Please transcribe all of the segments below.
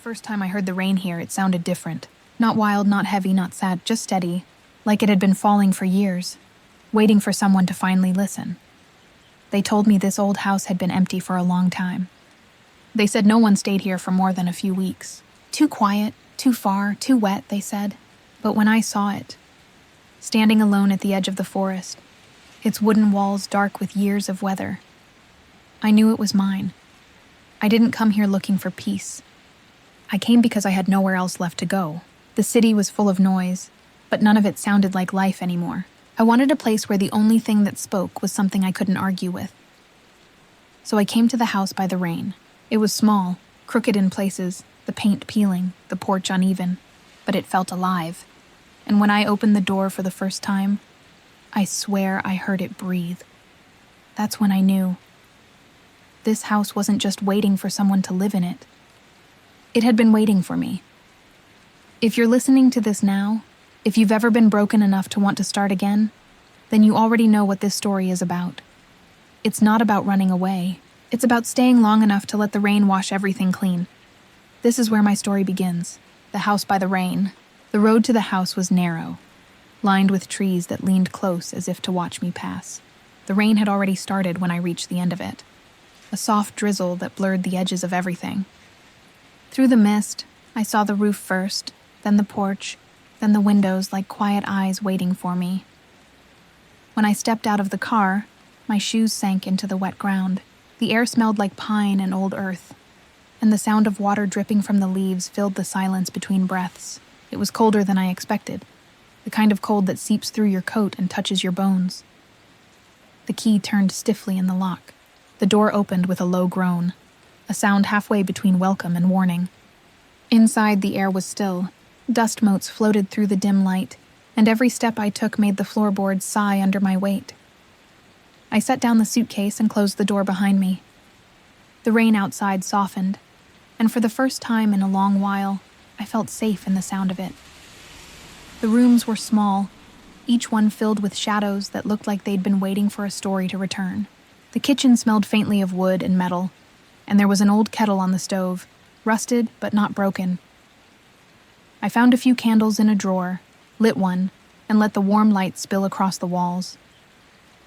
first time I heard the rain here, it sounded different. Not wild, not heavy, not sad, just steady, like it had been falling for years, waiting for someone to finally listen. They told me this old house had been empty for a long time. They said no one stayed here for more than a few weeks. Too quiet, too far, too wet, they said. But when I saw it, standing alone at the edge of the forest, its wooden walls dark with years of weather, I knew it was mine. I didn't come here looking for peace. I came because I had nowhere else left to go. The city was full of noise, but none of it sounded like life anymore. I wanted a place where the only thing that spoke was something I couldn't argue with. So I came to the house by the rain. It was small, crooked in places, the paint peeling, the porch uneven, but it felt alive. And when I opened the door for the first time, I swear I heard it breathe. That's when I knew. This house wasn't just waiting for someone to live in it. It had been waiting for me. If you're listening to this now, if you've ever been broken enough to want to start again, then you already know what this story is about. It's not about running away. It's about staying long enough to let the rain wash everything clean. This is where my story begins. The house by the rain. The road to the house was narrow, lined with trees that leaned close as if to watch me pass. The rain had already started when I reached the end of it. A soft drizzle that blurred the edges of everything. Through the mist, I saw the roof first, then the porch, then the windows like quiet eyes waiting for me. When I stepped out of the car, my shoes sank into the wet ground. The air smelled like pine and old earth, and the sound of water dripping from the leaves filled the silence between breaths. It was colder than I expected, the kind of cold that seeps through your coat and touches your bones. The key turned stiffly in the lock. The door opened with a low groan, a sound halfway between welcome and warning. Inside, the air was still. Dust motes floated through the dim light, and every step I took made the floorboards sigh under my weight. I set down the suitcase and closed the door behind me. The rain outside softened, and for the first time in a long while, I felt safe in the sound of it. The rooms were small, each one filled with shadows that looked like they'd been waiting for a story to return. The kitchen smelled faintly of wood and metal, and there was an old kettle on the stove, rusted but not broken. I found a few candles in a drawer, lit one, and let the warm light spill across the walls.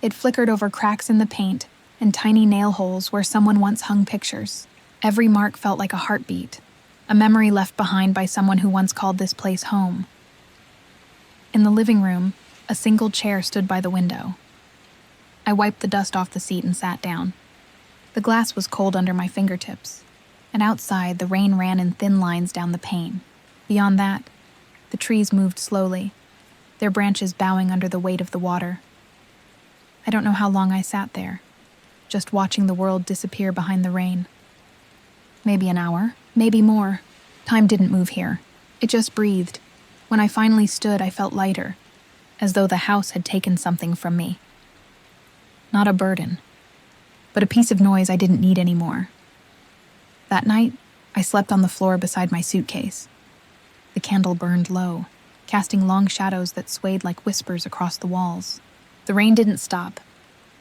It flickered over cracks in the paint and tiny nail holes where someone once hung pictures. Every mark felt like a heartbeat, a memory left behind by someone who once called this place home. In the living room, a single chair stood by the window. I wiped the dust off the seat and sat down. The glass was cold under my fingertips, and outside the rain ran in thin lines down the pane. Beyond that, the trees moved slowly, their branches bowing under the weight of the water. I don't know how long I sat there, just watching the world disappear behind the rain. Maybe an hour, maybe more. Time didn't move here. It just breathed. When I finally stood, I felt lighter, as though the house had taken something from me. Not a burden, but a piece of noise I didn't need anymore. That night, I slept on the floor beside my suitcase. The candle burned low, casting long shadows that swayed like whispers across the walls. The rain didn't stop.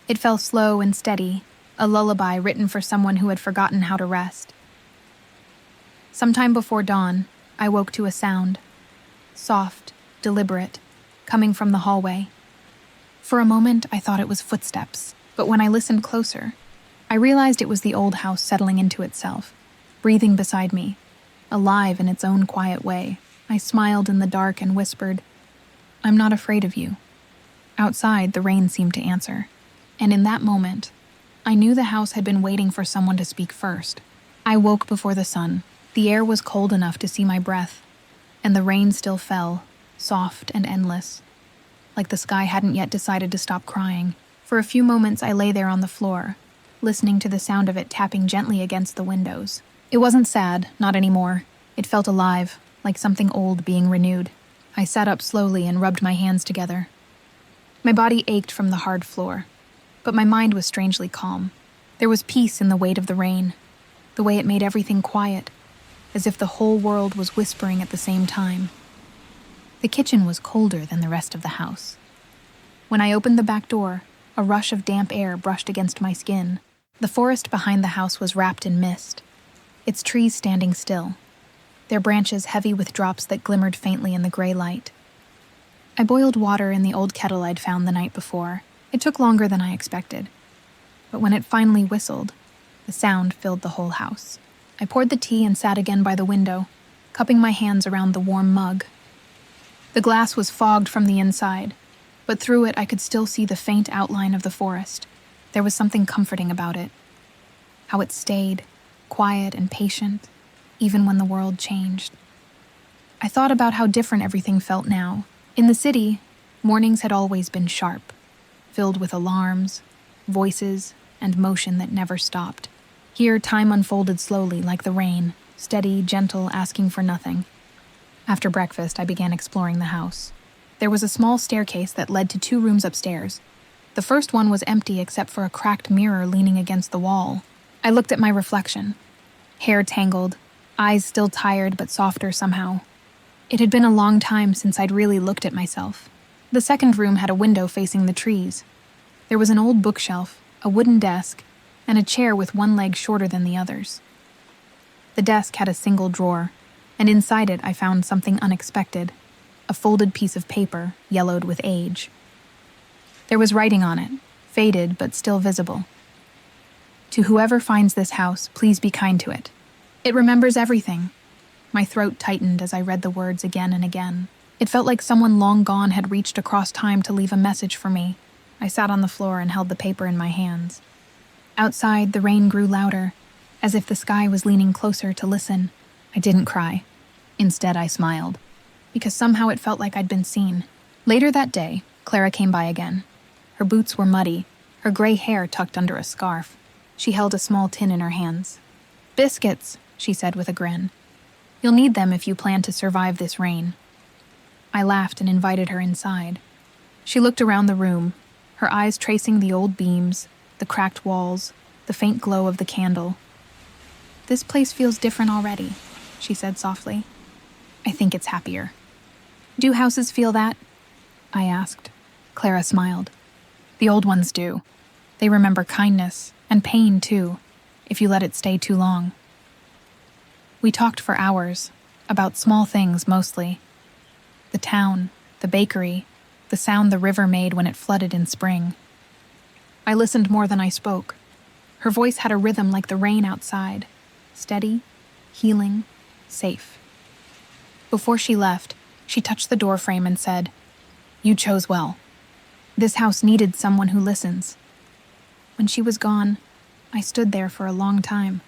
It fell slow and steady, a lullaby written for someone who had forgotten how to rest. Sometime before dawn, I woke to a sound, soft, deliberate, coming from the hallway. For a moment, I thought it was footsteps, but when I listened closer, I realized it was the old house settling into itself, breathing beside me, alive in its own quiet way. I smiled in the dark and whispered, "I'm not afraid of you." Outside, the rain seemed to answer, and in that moment, I knew the house had been waiting for someone to speak first. I woke before the sun. The air was cold enough to see my breath, and the rain still fell, soft and endless, like the sky hadn't yet decided to stop crying. For a few moments, I lay there on the floor, listening to the sound of it tapping gently against the windows. It wasn't sad, not anymore. It felt alive, like something old being renewed. I sat up slowly and rubbed my hands together. My body ached from the hard floor, but my mind was strangely calm. There was peace in the weight of the rain, the way it made everything quiet, as if the whole world was whispering at the same time. The kitchen was colder than the rest of the house. When I opened the back door, a rush of damp air brushed against my skin. The forest behind the house was wrapped in mist, its trees standing still, their branches heavy with drops that glimmered faintly in the gray light. I boiled water in the old kettle I'd found the night before. It took longer than I expected. But when it finally whistled, the sound filled the whole house. I poured the tea and sat again by the window, cupping my hands around the warm mug. The glass was fogged from the inside, but through it I could still see the faint outline of the forest. There was something comforting about it. How it stayed, quiet and patient, even when the world changed. I thought about how different everything felt now. In the city, mornings had always been sharp, filled with alarms, voices, and motion that never stopped. Here, time unfolded slowly, like the rain, steady, gentle, asking for nothing. After breakfast, I began exploring the house. There was a small staircase that led to 2 rooms upstairs. The first one was empty except for a cracked mirror leaning against the wall. I looked at my reflection. Hair tangled, eyes still tired but softer somehow. It had been a long time since I'd really looked at myself. The second room had a window facing the trees. There was an old bookshelf, a wooden desk, and a chair with one leg shorter than the others. The desk had a single drawer, and inside it I found something unexpected, a folded piece of paper, yellowed with age. There was writing on it, faded but still visible. To whoever finds this house, please be kind to it. It remembers everything. My throat tightened as I read the words again and again. It felt like someone long gone had reached across time to leave a message for me. I sat on the floor and held the paper in my hands. Outside, the rain grew louder, as if the sky was leaning closer to listen. I didn't cry. Instead, I smiled, because somehow it felt like I'd been seen. Later that day, Clara came by again. Her boots were muddy, her gray hair tucked under a scarf. She held a small tin in her hands. "Biscuits," she said with a grin. "You'll need them if you plan to survive this rain." I laughed and invited her inside. She looked around the room, her eyes tracing the old beams, the cracked walls, the faint glow of the candle. "This place feels different already," she said softly. "I think it's happier." "Do houses feel that?" I asked. Clara smiled. "The old ones do. They remember kindness, and pain too, if you let it stay too long." We talked for hours, about small things mostly. The town, the bakery, the sound the river made when it flooded in spring. I listened more than I spoke. Her voice had a rhythm like the rain outside, steady, healing, safe. Before she left, she touched the door frame and said, "You chose well. This house needed someone who listens." When she was gone, I stood there for a long time,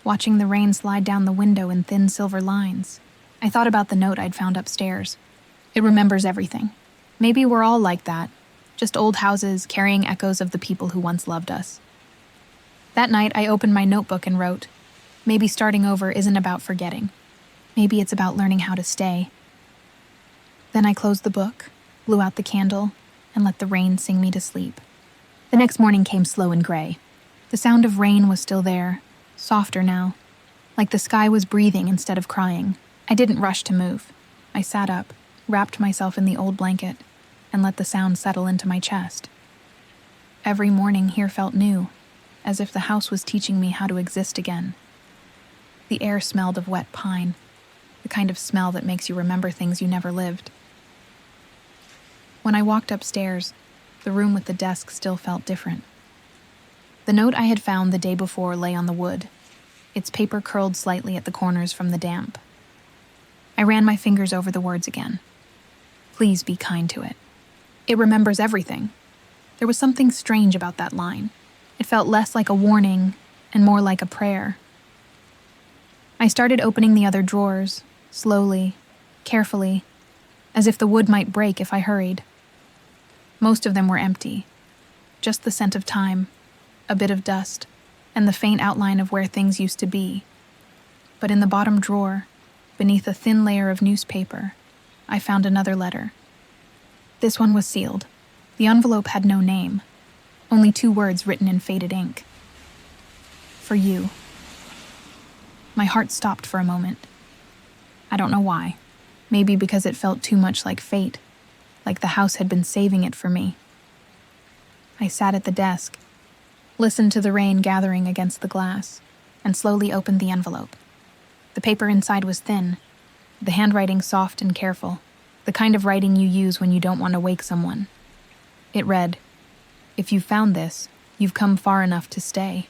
watching the rain slide down the window in thin silver lines. I thought about the note I'd found upstairs. It remembers everything. Maybe we're all like that, just old houses carrying echoes of the people who once loved us. That night, I opened my notebook and wrote, "Maybe starting over isn't about forgetting. Maybe it's about learning how to stay." Then I closed the book, blew out the candle, and let the rain sing me to sleep. The next morning came slow and gray. The sound of rain was still there, softer now, like the sky was breathing instead of crying. I didn't rush to move. I sat up, wrapped myself in the old blanket, and let the sound settle into my chest. Every morning here felt new, as if the house was teaching me how to exist again. The air smelled of wet pine, the kind of smell that makes you remember things you never lived. When I walked upstairs, the room with the desk still felt different. The note I had found the day before lay on the wood, its paper curled slightly at the corners from the damp. I ran my fingers over the words again. Please be kind to it. It remembers everything. There was something strange about that line. It felt less like a warning and more like a prayer. I started opening the other drawers, slowly, carefully, as if the wood might break if I hurried. Most of them were empty, just the scent of time, a bit of dust, and the faint outline of where things used to be. But in the bottom drawer, beneath a thin layer of newspaper, I found another letter. This one was sealed. The envelope had no name, only 2 words written in faded ink. For you. My heart stopped for a moment. I don't know why. Maybe because it felt too much like fate, like the house had been saving it for me. I sat at the desk, listened to the rain gathering against the glass, and slowly opened the envelope. The paper inside was thin, the handwriting soft and careful, the kind of writing you use when you don't want to wake someone. It read, "If you found this, you've come far enough to stay."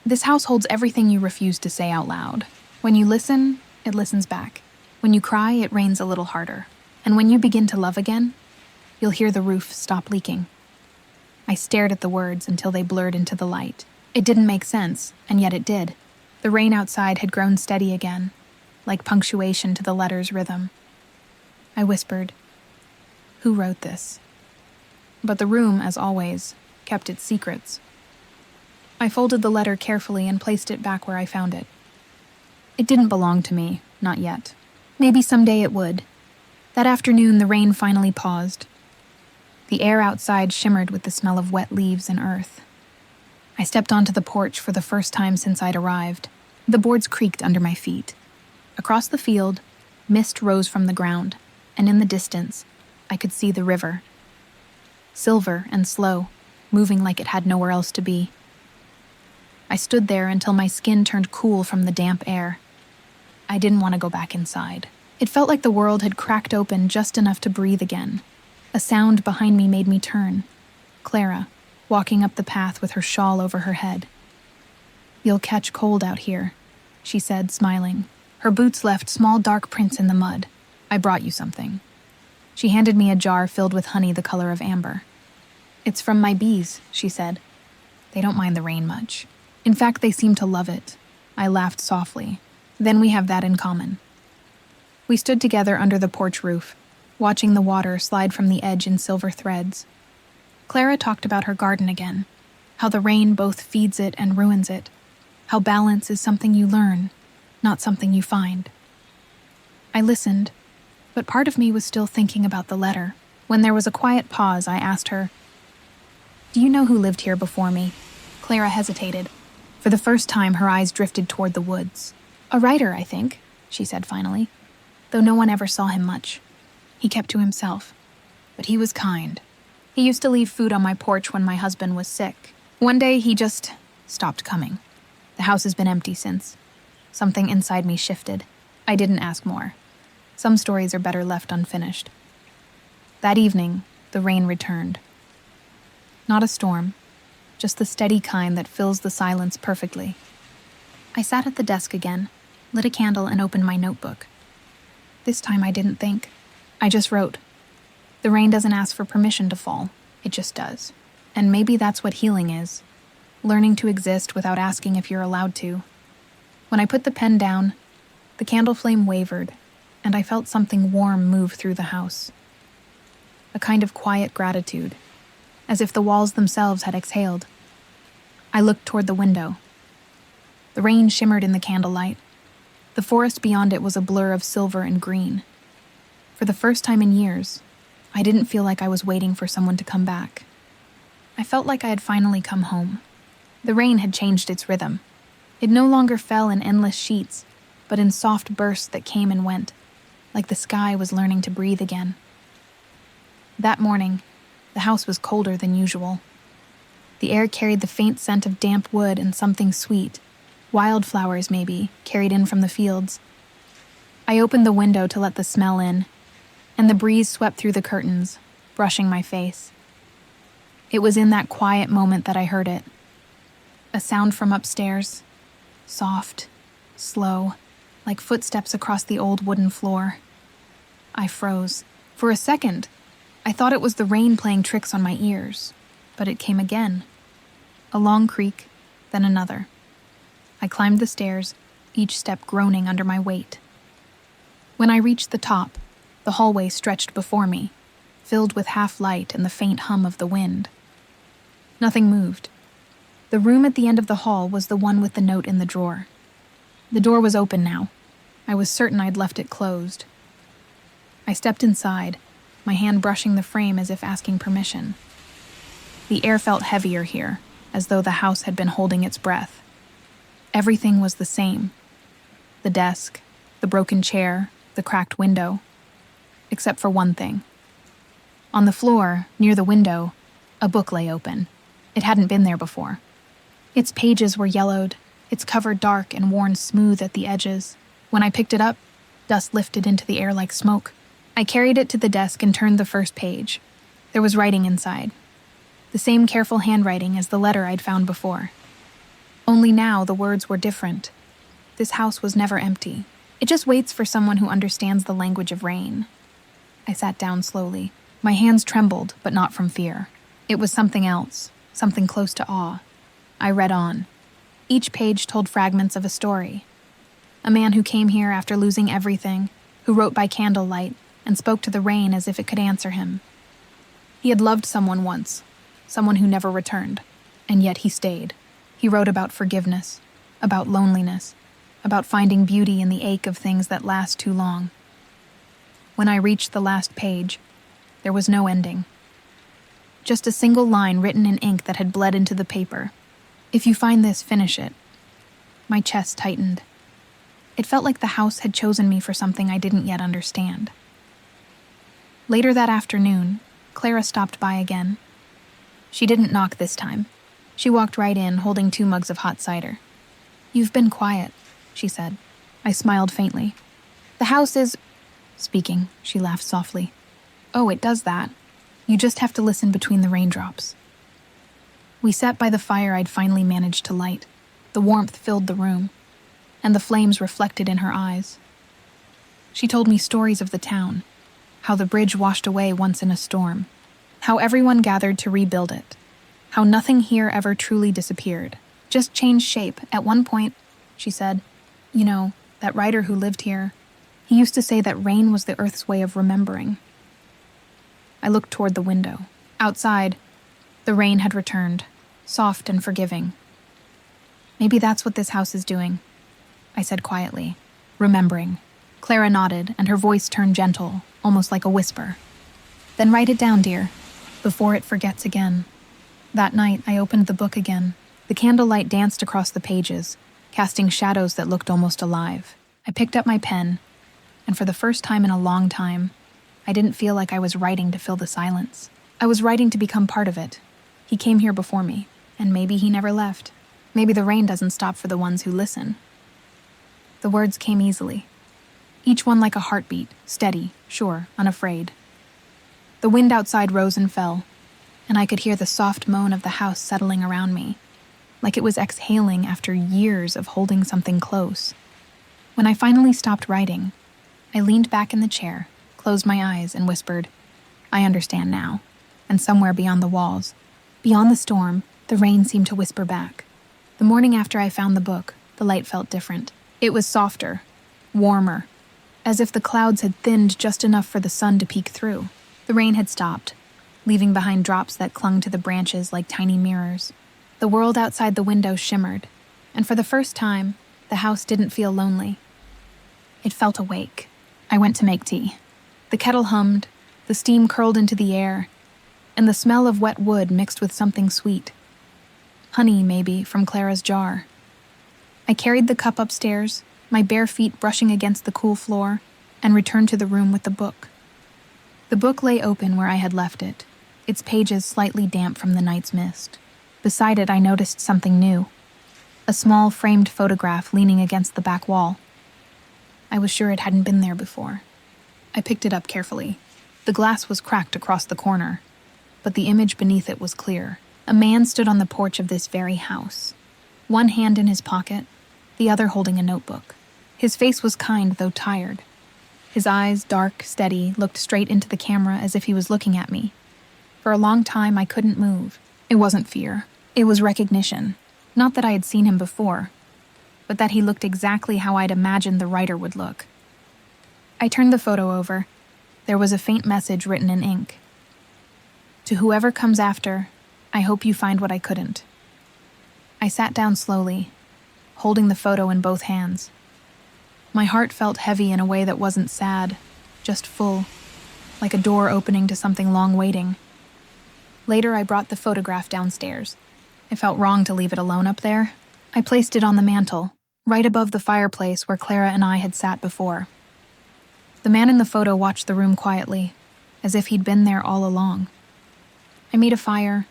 This house holds everything you refuse to say out loud. When you listen, it listens back. When you cry, it rains a little harder. And when you begin to love again, you'll hear the roof stop leaking. I stared at the words until they blurred into the light. It didn't make sense, and yet it did. The rain outside had grown steady again, like punctuation to the letter's rhythm. I whispered, "Who wrote this?" But the room, as always, kept its secrets. I folded the letter carefully and placed it back where I found it. It didn't belong to me, not yet. Maybe someday it would. That afternoon, the rain finally paused. The air outside shimmered with the smell of wet leaves and earth. I stepped onto the porch for the first time since I'd arrived. The boards creaked under my feet. Across the field, mist rose from the ground, and in the distance, I could see the river. Silver and slow, moving like it had nowhere else to be. I stood there until my skin turned cool from the damp air. I didn't want to go back inside. It felt like the world had cracked open just enough to breathe again. A sound behind me made me turn. Clara, walking up the path with her shawl over her head. "You'll catch cold out here," she said, smiling. Her boots left small dark prints in the mud. "I brought you something." She handed me a jar filled with honey the color of amber. "It's from my bees," she said. "They don't mind the rain much. In fact, they seem to love it." I laughed softly. "Then we have that in common." We stood together under the porch roof, watching the water slide from the edge in silver threads. Clara talked about her garden again, how the rain both feeds it and ruins it, how balance is something you learn, not something you find. I listened, but part of me was still thinking about the letter. When there was a quiet pause, I asked her, "Do you know who lived here before me?" Clara hesitated. For the first time, her eyes drifted toward the woods. "A writer, I think," she said finally, though no one ever saw him much. He kept to himself, but he was kind. He used to leave food on my porch when my husband was sick. One day, he just stopped coming. The house has been empty since. Something inside me shifted. I didn't ask more. Some stories are better left unfinished. That evening, the rain returned. Not a storm, just the steady kind that fills the silence perfectly. I sat at the desk again, lit a candle, and opened my notebook. This time I didn't think. I just wrote. The rain doesn't ask for permission to fall, it just does. And maybe that's what healing is. Learning to exist without asking if you're allowed to. When I put the pen down, the candle flame wavered, and I felt something warm move through the house. A kind of quiet gratitude, as if the walls themselves had exhaled. I looked toward the window. The rain shimmered in the candlelight. The forest beyond it was a blur of silver and green. For the first time in years, I didn't feel like I was waiting for someone to come back. I felt like I had finally come home. The rain had changed its rhythm. It no longer fell in endless sheets, but in soft bursts that came and went, like the sky was learning to breathe again. That morning, the house was colder than usual. The air carried the faint scent of damp wood and something sweet, wildflowers maybe, carried in from the fields. I opened the window to let the smell in, and the breeze swept through the curtains, brushing my face. It was in that quiet moment that I heard it. A sound from upstairs, soft, slow, like footsteps across the old wooden floor. I froze. For a second, I thought it was the rain playing tricks on my ears, but it came again. A long creak, then another. I climbed the stairs, each step groaning under my weight. When I reached the top, the hallway stretched before me, filled with half-light and the faint hum of the wind. Nothing moved. The room at the end of the hall was the one with the note in the drawer. The door was open now. I was certain I'd left it closed. I stepped inside, my hand brushing the frame as if asking permission. The air felt heavier here, as though the house had been holding its breath. Everything was the same. The desk, the broken chair, the cracked window. Except for one thing. On the floor, near the window, a book lay open. It hadn't been there before. Its pages were yellowed, its cover dark and worn smooth at the edges. When I picked it up, Dust lifted into the air like smoke. I carried it to the desk and turned the first page. There was writing inside. The same careful handwriting as the letter I'd found before. Only now the words were different. This house was never empty. It just waits for someone who understands the language of rain. I sat down slowly. My hands trembled, but not from fear. It was something else, something close to awe. I read on. Each page told fragments of a story. A man who came here after losing everything, who wrote by candlelight and spoke to the rain as if it could answer him. He had loved someone once, someone who never returned, and yet he stayed. He wrote about forgiveness, about loneliness, about finding beauty in the ache of things that last too long. When I reached the last page, there was no ending. Just a single line written in ink that had bled into the paper. If you find this, finish it. My chest tightened. It felt like the house had chosen me for something I didn't yet understand. Later that afternoon, Clara stopped by again. She didn't knock this time. She walked right in, holding 2 mugs of hot cider. "You've been quiet," she said. I smiled faintly. "The house is..." Speaking, she laughed softly. "Oh, it does that. You just have to listen between the raindrops." We sat by the fire I'd finally managed to light. The warmth filled the room, and the flames reflected in her eyes. She told me stories of the town, how the bridge washed away once in a storm, how everyone gathered to rebuild it, how nothing here ever truly disappeared, just changed shape. At one point, she said, "You know, that writer who lived here, he used to say that rain was the earth's way of remembering." I looked toward the window. Outside, the rain had returned, soft and forgiving. "Maybe that's what this house is doing," I said quietly. "Remembering." Clara nodded, and her voice turned gentle, almost like a whisper. "Then write it down, dear, before it forgets again." That night, I opened the book again. The candlelight danced across the pages, casting shadows that looked almost alive. I picked up my pen, and for the first time in a long time, I didn't feel like I was writing to fill the silence. I was writing to become part of it. He came here before me, and maybe he never left. Maybe the rain doesn't stop for the ones who listen. The words came easily. Each one like a heartbeat, steady, sure, unafraid. The wind outside rose and fell, and I could hear the soft moan of the house settling around me, like it was exhaling after years of holding something close. When I finally stopped writing, I leaned back in the chair, closed my eyes, and whispered, "I understand now." And somewhere beyond the walls, beyond the storm, the rain seemed to whisper back. The morning after I found the book, the light felt different. It was softer, warmer, as if the clouds had thinned just enough for the sun to peek through. The rain had stopped, leaving behind drops that clung to the branches like tiny mirrors. The world outside the window shimmered, and for the first time, the house didn't feel lonely. It felt awake. I went to make tea. The kettle hummed, the steam curled into the air, and the smell of wet wood mixed with something sweet. Honey, maybe, from Clara's jar. I carried the cup upstairs, my bare feet brushing against the cool floor, and returned to the room with the book. The book lay open where I had left it, its pages slightly damp from the night's mist. Beside it, I noticed something new. A small framed photograph leaning against the back wall. I was sure it hadn't been there before. I picked it up carefully. The glass was cracked across the corner, but the image beneath it was clear. A man stood on the porch of this very house, one hand in his pocket, the other holding a notebook. His face was kind, though tired. His eyes, dark, steady, looked straight into the camera as if he was looking at me. For a long time, I couldn't move. It wasn't fear. It was recognition. Not that I had seen him before, but that he looked exactly how I'd imagined the writer would look. I turned the photo over. There was a faint message written in ink. "To whoever comes after, I hope you find what I couldn't." I sat down slowly, holding the photo in both hands. My heart felt heavy in a way that wasn't sad, just full, like a door opening to something long waiting. Later, I brought the photograph downstairs. It felt wrong to leave it alone up there. I placed it on the mantel, right above the fireplace where Clara and I had sat before. The man in the photo watched the room quietly, as if he'd been there all along. I made a fire,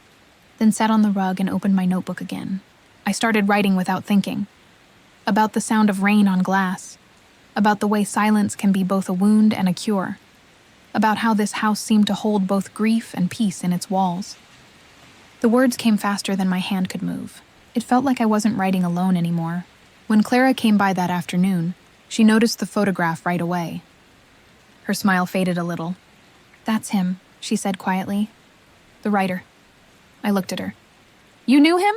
then sat on the rug and opened my notebook again. I started writing without thinking, about the sound of rain on glass, about the way silence can be both a wound and a cure, about how this house seemed to hold both grief and peace in its walls. The words came faster than my hand could move. It felt like I wasn't writing alone anymore. When Clara came by that afternoon, she noticed the photograph right away. Her smile faded a little. "That's him," she said quietly. "The writer." I looked at her. "You knew him?"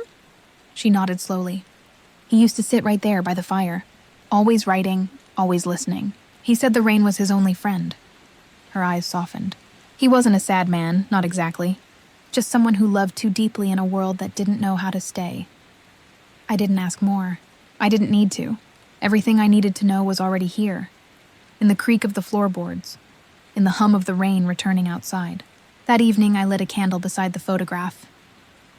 She nodded slowly. "He used to sit right there by the fire, always writing, always listening. He said the rain was his only friend." Her eyes softened. "He wasn't a sad man, not exactly. Just someone who loved too deeply in a world that didn't know how to stay." I didn't ask more. I didn't need to. Everything I needed to know was already here, in the creak of the floorboards, in the hum of the rain returning outside. That evening, I lit a candle beside the photograph.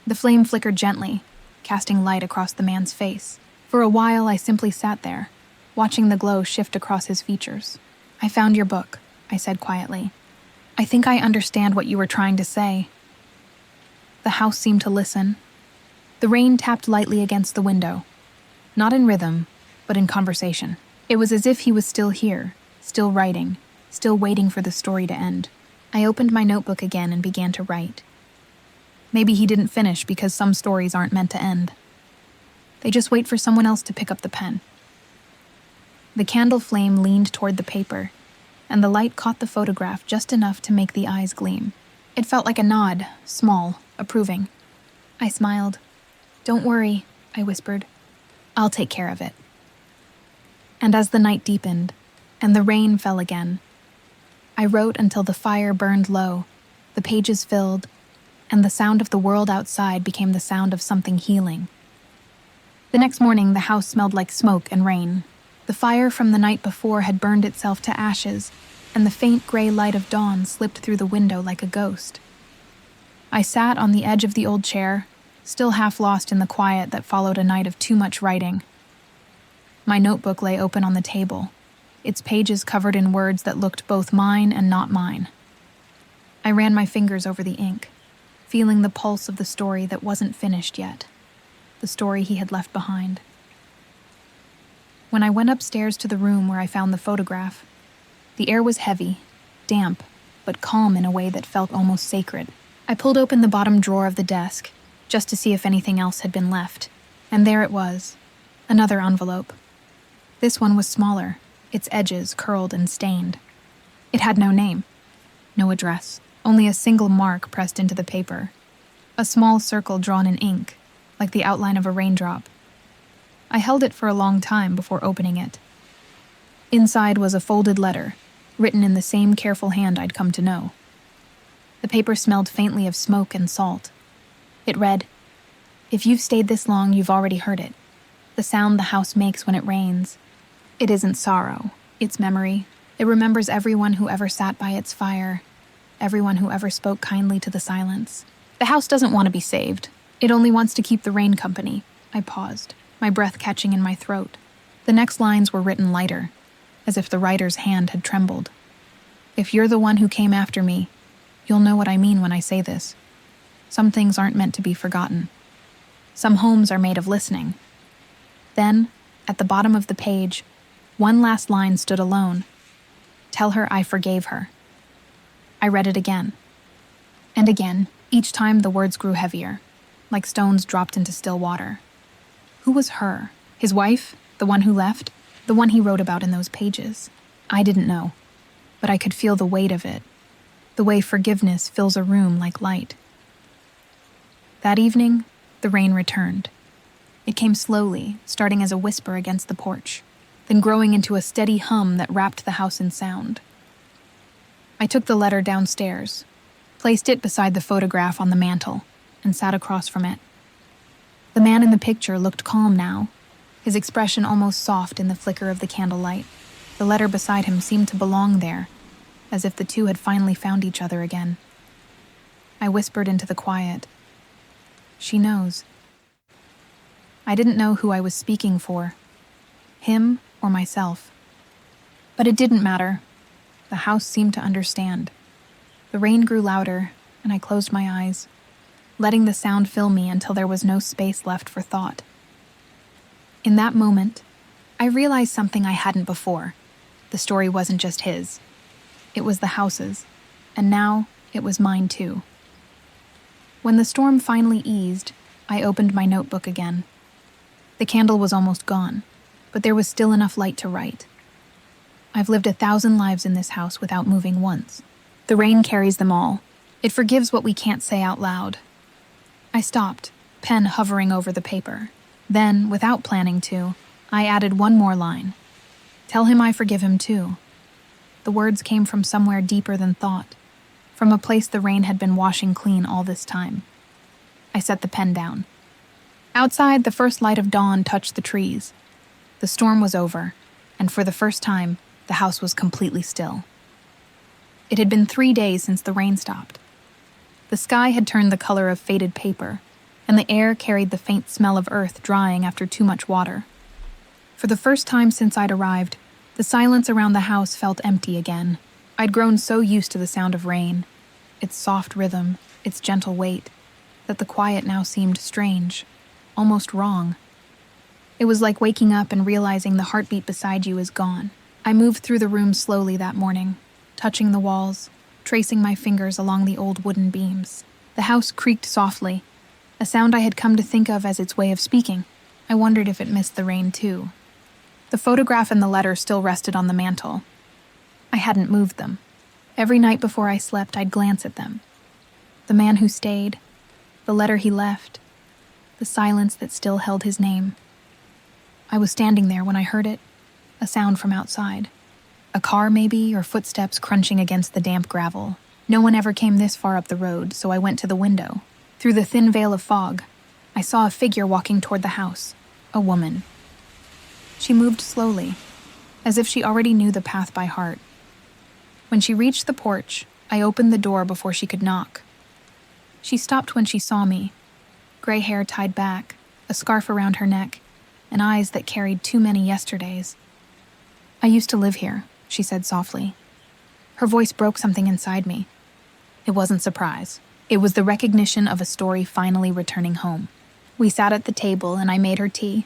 The flame flickered gently, casting light across the man's face. For a while, I simply sat there, watching the glow shift across his features. "I found your book," I said quietly. "I think I understand what you were trying to say." The house seemed to listen. The rain tapped lightly against the window, not in rhythm, but in conversation. It was as if he was still here, still writing, still waiting for the story to end. I opened my notebook again and began to write. Maybe he didn't finish because some stories aren't meant to end. They just wait for someone else to pick up the pen. The candle flame leaned toward the paper, and the light caught the photograph just enough to make the eyes gleam. It felt like a nod, small, approving. I smiled. "Don't worry," I whispered. "I'll take care of it." And as the night deepened, and the rain fell again, I wrote until the fire burned low, the pages filled, and the sound of the world outside became the sound of something healing. The next morning, the house smelled like smoke and rain. The fire from the night before had burned itself to ashes, and the faint gray light of dawn slipped through the window like a ghost. I sat on the edge of the old chair, still half lost in the quiet that followed a night of too much writing. My notebook lay open on the table, its pages covered in words that looked both mine and not mine. I ran my fingers over the ink, feeling the pulse of the story that wasn't finished yet, the story he had left behind. When I went upstairs to the room where I found the photograph, the air was heavy, damp, but calm in a way that felt almost sacred. I pulled open the bottom drawer of the desk, just to see if anything else had been left, and there it was, another envelope. This one was smaller, its edges curled and stained. It had no name, no address, only a single mark pressed into the paper, a small circle drawn in ink, like the outline of a raindrop. I held it for a long time before opening it. Inside was a folded letter, written in the same careful hand I'd come to know. The paper smelled faintly of smoke and salt. It read, "If you've stayed this long, you've already heard it. The sound the house makes when it rains. It isn't sorrow, it's memory. It remembers everyone who ever sat by its fire, everyone who ever spoke kindly to the silence. The house doesn't want to be saved. It only wants to keep the rain company." I paused, my breath catching in my throat. The next lines were written lighter, as if the writer's hand had trembled. "If you're the one who came after me, you'll know what I mean when I say this. Some things aren't meant to be forgotten. Some homes are made of listening." Then, at the bottom of the page, one last line stood alone. "Tell her I forgave her." I read it again. And again, each time the words grew heavier, like stones dropped into still water. Who was her? His wife? The one who left? The one he wrote about in those pages? I didn't know, but I could feel the weight of it, the way forgiveness fills a room like light. That evening, the rain returned. It came slowly, starting as a whisper against the porch, then growing into a steady hum that wrapped the house in sound. I took the letter downstairs, placed it beside the photograph on the mantel, and sat across from it. The man in the picture looked calm now, his expression almost soft in the flicker of the candlelight. The letter beside him seemed to belong there, as if the two had finally found each other again. I whispered into the quiet, "She knows." I didn't know who I was speaking for, him or myself. But it didn't matter. The house seemed to understand. The rain grew louder, and I closed my eyes, letting the sound fill me until there was no space left for thought. In that moment, I realized something I hadn't before. The story wasn't just his. It was the house's, and now it was mine too. When the storm finally eased, I opened my notebook again. The candle was almost gone, but there was still enough light to write. I've lived 1,000 lives in this house without moving once. The rain carries them all. It forgives what we can't say out loud. I stopped, pen hovering over the paper. Then, without planning to, I added one more line. Tell him I forgive him too. The words came from somewhere deeper than thought, from a place the rain had been washing clean all this time. I set the pen down. Outside, the first light of dawn touched the trees. The storm was over, and for the first time, the house was completely still. It had been 3 days since the rain stopped. The sky had turned the color of faded paper, and the air carried the faint smell of earth drying after too much water. For the first time since I'd arrived, the silence around the house felt empty again. I'd grown so used to the sound of rain, its soft rhythm, its gentle weight, that the quiet now seemed strange, almost wrong. It was like waking up and realizing the heartbeat beside you is gone. I moved through the room slowly that morning, touching the walls, tracing my fingers along the old wooden beams. The house creaked softly, a sound I had come to think of as its way of speaking. I wondered if it missed the rain too. The photograph and the letter still rested on the mantel. I hadn't moved them. Every night before I slept, I'd glance at them. The man who stayed, the letter he left, the silence that still held his name. I was standing there when I heard it, a sound from outside. A car maybe, or footsteps crunching against the damp gravel. No one ever came this far up the road, so I went to the window. Through the thin veil of fog, I saw a figure walking toward the house, a woman. She moved slowly, as if she already knew the path by heart. When she reached the porch, I opened the door before she could knock. She stopped when she saw me, gray hair tied back, a scarf around her neck, and eyes that carried too many yesterdays. I used to live here, she said softly. Her voice broke something inside me. It wasn't surprise. It was the recognition of a story finally returning home. We sat at the table and I made her tea.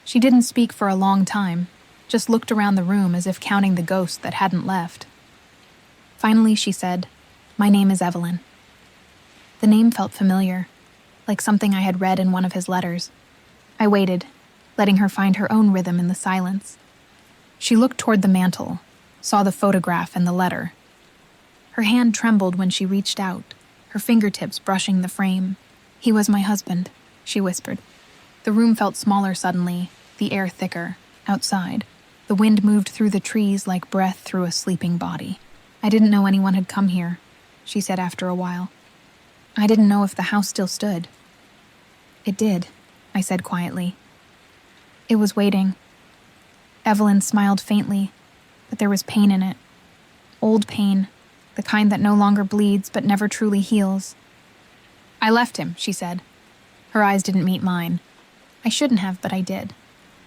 She didn't speak for a long time, just looked around the room as if counting the ghosts that hadn't left. Finally, she said, "My name is Evelyn." The name felt familiar, like something I had read in one of his letters. I waited, letting her find her own rhythm in the silence. She looked toward the mantel, saw the photograph and the letter. Her hand trembled when she reached out, her fingertips brushing the frame. "He was my husband," she whispered. The room felt smaller suddenly, the air thicker. Outside, the wind moved through the trees like breath through a sleeping body. "I didn't know anyone had come here," she said after a while. "I didn't know if the house still stood." "It did," I said quietly. "It was waiting." Evelyn smiled faintly, but there was pain in it. Old pain, the kind that no longer bleeds but never truly heals. "I left him," she said. Her eyes didn't meet mine. I shouldn't have, but I did.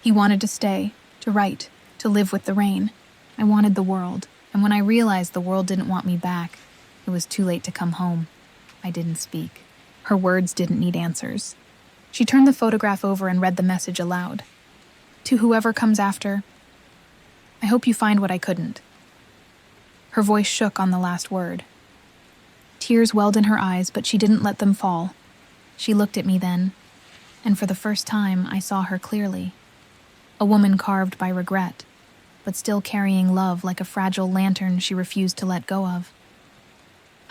He wanted to stay, to write, to live with the rain. I wanted the world, and when I realized the world didn't want me back, it was too late to come home. I didn't speak. Her words didn't need answers. She turned the photograph over and read the message aloud. "To whoever comes after, I hope you find what I couldn't." Her voice shook on the last word. Tears welled in her eyes, but she didn't let them fall. She looked at me then, and for the first time I saw her clearly. A woman carved by regret, but still carrying love like a fragile lantern she refused to let go of.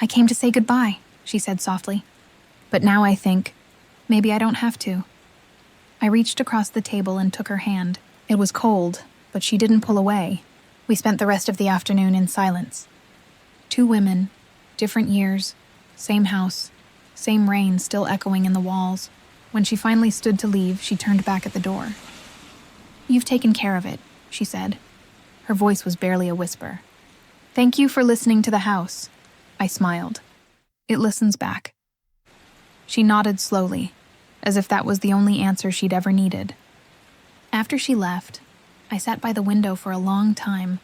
"I came to say goodbye," she said softly. "But now I think, maybe I don't have to." I reached across the table and took her hand. It was cold, but she didn't pull away. We spent the rest of the afternoon in silence. Two women, different years, same house, same rain still echoing in the walls. When she finally stood to leave, she turned back at the door. "You've taken care of it," she said. Her voice was barely a whisper. "Thank you for listening to the house." I smiled. "It listens back." She nodded slowly, as if that was the only answer she'd ever needed. After she left, I sat by the window for a long time,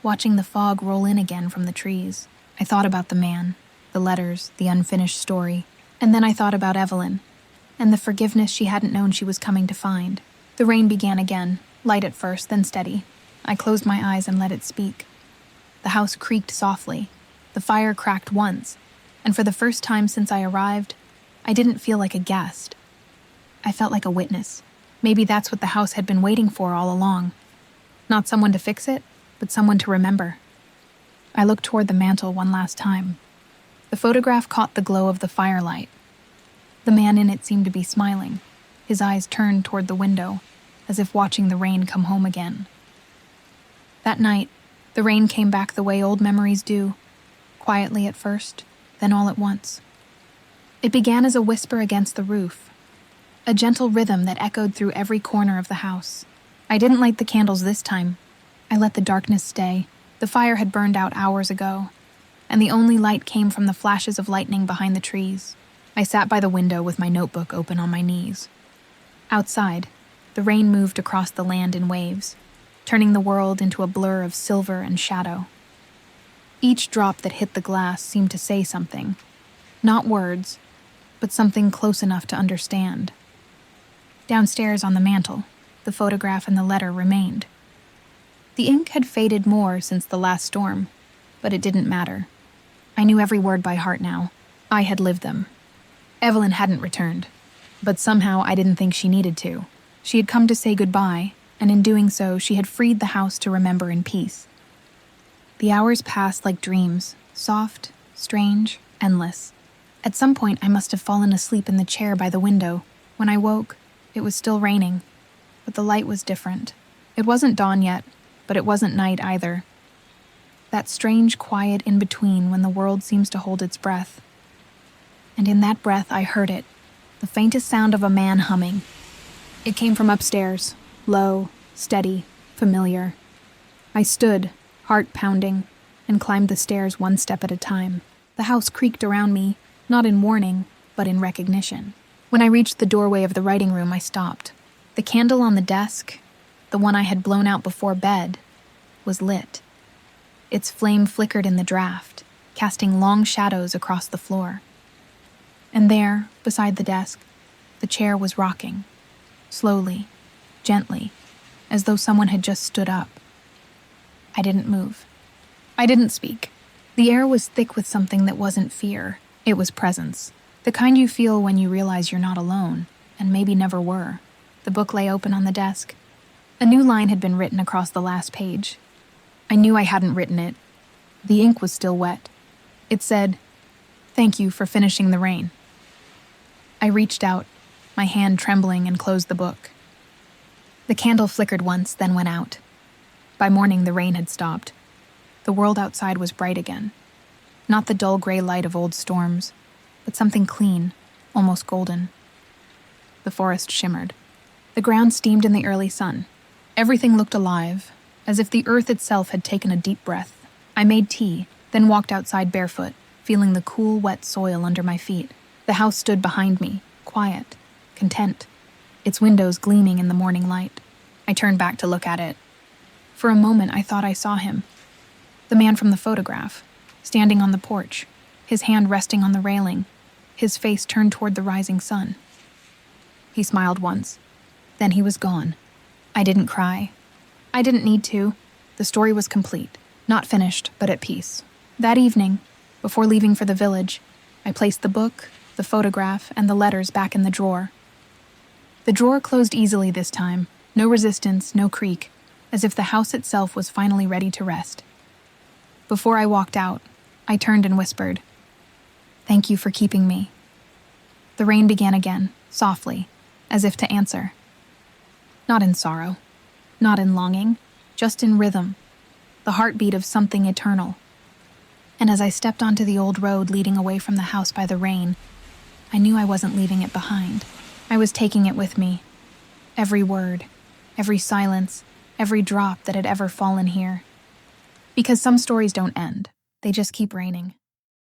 watching the fog roll in again from the trees. I thought about the man, the letters, the unfinished story, and then I thought about Evelyn, and the forgiveness she hadn't known she was coming to find. The rain began again, light at first, then steady. I closed my eyes and let it speak. The house creaked softly. The fire cracked once, and for the first time since I arrived, I didn't feel like a guest. I felt like a witness. Maybe that's what the house had been waiting for all along. Not someone to fix it, but someone to remember. I looked toward the mantel one last time. The photograph caught the glow of the firelight. The man in it seemed to be smiling, his eyes turned toward the window, as if watching the rain come home again. That night, the rain came back the way old memories do, quietly at first, then all at once. It began as a whisper against the roof, a gentle rhythm that echoed through every corner of the house. I didn't light the candles this time. I let the darkness stay. The fire had burned out hours ago, and the only light came from the flashes of lightning behind the trees. I sat by the window with my notebook open on my knees. Outside, the rain moved across the land in waves, turning the world into a blur of silver and shadow. Each drop that hit the glass seemed to say something. Not words, but something close enough to understand. Downstairs on the mantel, the photograph and the letter remained. The ink had faded more since the last storm, but it didn't matter. I knew every word by heart now. I had lived them. Evelyn hadn't returned, but somehow I didn't think she needed to. She had come to say goodbye, and in doing so, she had freed the house to remember in peace. The hours passed like dreams, soft, strange, endless. At some point, I must have fallen asleep in the chair by the window. When I woke, it was still raining, but the light was different. It wasn't dawn yet, but it wasn't night either. That strange quiet in between when the world seems to hold its breath. And in that breath, I heard it, the faintest sound of a man humming. It came from upstairs, low, steady, familiar. I stood, heart pounding, and climbed the stairs one step at a time. The house creaked around me, not in warning, but in recognition. When I reached the doorway of the writing room, I stopped. The candle on the desk, the one I had blown out before bed, was lit. Its flame flickered in the draft, casting long shadows across the floor. And there, beside the desk, the chair was rocking, slowly, gently, as though someone had just stood up. I didn't move. I didn't speak. The air was thick with something that wasn't fear. It was presence. The kind you feel when you realize you're not alone, and maybe never were. The book lay open on the desk. A new line had been written across the last page. I knew I hadn't written it. The ink was still wet. It said, "Thank you for finishing the rain." I reached out, my hand trembling, and closed the book. The candle flickered once, then went out. By morning, the rain had stopped. The world outside was bright again. Not the dull gray light of old storms, but something clean, almost golden. The forest shimmered. The ground steamed in the early sun. Everything looked alive, as if the earth itself had taken a deep breath. I made tea, then walked outside barefoot, feeling the cool, wet soil under my feet. The house stood behind me, quiet, content, its windows gleaming in the morning light. I turned back to look at it. For a moment, I thought I saw him. The man from the photograph, standing on the porch, his hand resting on the railing, his face turned toward the rising sun. He smiled once. Then he was gone. I didn't cry. I didn't need to. The story was complete. Not finished, but at peace. That evening, before leaving for the village, I placed the book, the photograph, and the letters back in the drawer. The drawer closed easily this time. No resistance, no creak, as if the house itself was finally ready to rest. Before I walked out, I turned and whispered, "Thank you for keeping me." The rain began again, softly, as if to answer. Not in sorrow, not in longing, just in rhythm, the heartbeat of something eternal. And as I stepped onto the old road leading away from the house by the rain, I knew I wasn't leaving it behind. I was taking it with me. Every word, every silence, every drop that had ever fallen here. Because some stories don't end, they just keep raining.